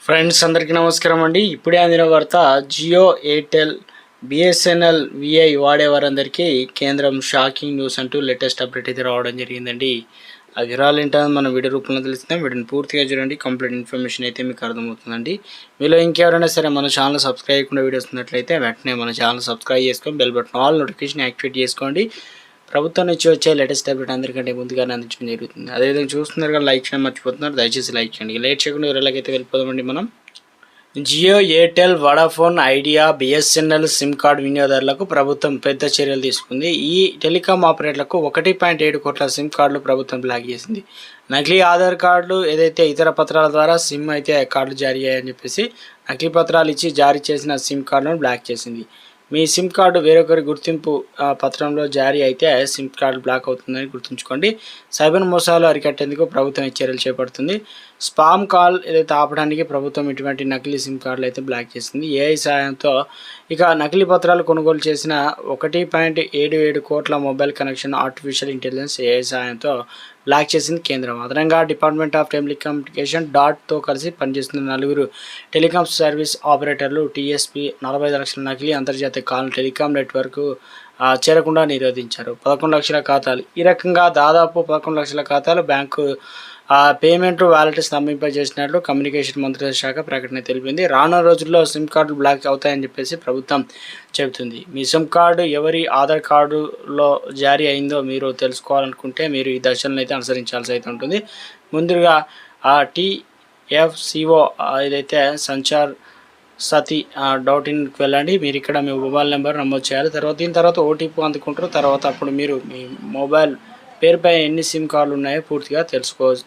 Friends అందరికీ నమస్కారం అండి. ఇప్పుడే అందిన వార్త, జియో, ఎయిర్టెల్, బిఎస్ఎన్ఎల్, విఐ వాడేవారందరికీ కేంద్రం షాకింగ్ న్యూస్ అంటూ లేటెస్ట్ అప్డేట్ అయితే రావడం జరిగిందండి. ఆ వివరాలు ఏంటో మన వీడియో రూపంలో తెలుస్తుంది. వీడియోని పూర్తిగా చూడండి, కంప్లీట్ ఇన్ఫర్మేషన్ అయితే మీకు అర్థమవుతుందండి. మీలో ఇంకెవరైనా సరే మన ఛానల్ సబ్స్క్రైబ్ చేయకుండా వీడియోస్ ఉన్నట్లయితే వెంటనే మన ఛానల్ సబ్స్క్రైబ్ చేసుకొని bell button all notification activate చేసుకోండి. ప్రభుత్వం నుంచి వచ్చే లేటెస్ట్ అప్డేట్ అందరికంటే ముందుగానే అందించడం జరుగుతుంది. అదేవిధంగా చూస్తున్నారు కదా, లైక్ చేయడం మర్చిపోతున్నారు, దయచేసి లైక్ చేయండి. లేట్ చేయకుండా వివరాలకైతే వెళ్ళిపోదామండి. మనం Jio, Airtel, Vodafone, Idea, BSNL sim card వినియోగదారులకు ప్రభుత్వం పెద్ద చర్యలు తీసుకుంది. ఈ టెలికాం ఆపరేటర్లకు 1.7 కోట్ల సిమ్ కార్డులు ప్రభుత్వం బ్లాక్ చేసింది. నకిలీ ఆధార్ కార్డులు, ఏదైతే ఇతర పత్రాల ద్వారా సిమ్ అయితే కార్డులు జారీ అయ్యాయని చెప్పేసి నకిలీ పత్రాలు ఇచ్చి జారీ చేసిన సిమ్ కార్డులను బ్లాక్ చేసింది. మీ సిమ్ కార్డు వేరొకరి గుర్తింపు పత్రంలో జారీ అయితే సిమ్ కార్డు బ్లాక్ అవుతుందని గుర్తుంచుకోండి. సైబర్ మోసాలు అరికట్టేందుకు ప్రభుత్వం చర్యలు చేపడుతుంది. స్పామ్ కాల్ ఏదైతే ఆపడానికి ప్రభుత్వం ఇటువంటి నకిలీ సిమ్ కార్డులు అయితే బ్లాక్ చేసింది. ఏఐ సాయంతో ఇక నకిలీ పత్రాలు కొనుగోలు చేసిన 1.77 కోట్ల mobile connection artificial intelligence AI సాయంతో బ్లాక్ చేసింది కేంద్రం. అదనంగా డిపార్ట్మెంట్ ఆఫ్ టెలికమ్యూనికేషన్ డాట్తో కలిసి పనిచేస్తున్న 4 టెలికాం సర్వీస్ ఆపరేటర్లు టీఎస్పీ 45 లక్షల నకిలీ అంతర్జాతీయ కాల్ టెలికాం నెట్వర్క్ చేరకుండా నిరోధించారు. 11 లక్షల ఖాతాలు, ఈ రకంగా దాదాపు 11 లక్షల ఖాతాలు బ్యాంకు పేమెంట్ వాలెట్ స్తంభింపజేసినట్లు కమ్యూనికేషన్ మంత్రిత్వ శాఖ ప్రకటన తెలిపింది. రానున్న రోజుల్లో సిమ్ కార్డులు బ్లాక్ అవుతాయని చెప్పేసి ప్రభుత్వం చెబుతుంది. మీ సిమ్ కార్డు ఎవరి ఆధార్ కార్డులో జారీ అయిందో మీరు తెలుసుకోవాలనుకుంటే మీరు ఈ దశలను అయితే అనుసరించాల్సి అయితే ఉంటుంది. ముందుగా TFCO ఏదైతే సంచార్ సతి .inకి వెళ్ళండి. మీరు ఇక్కడ మీ మొబైల్ నెంబర్ నమోదు చేయాలి. దీని తర్వాత ఓటీపీ అందుకుంటారు. తర్వాత అప్పుడు మీరు మీ మొబైల్ పేరుపై ఎన్ని సిమ్ కార్డులు ఉన్నాయో పూర్తిగా తెలుసుకోవచ్చు.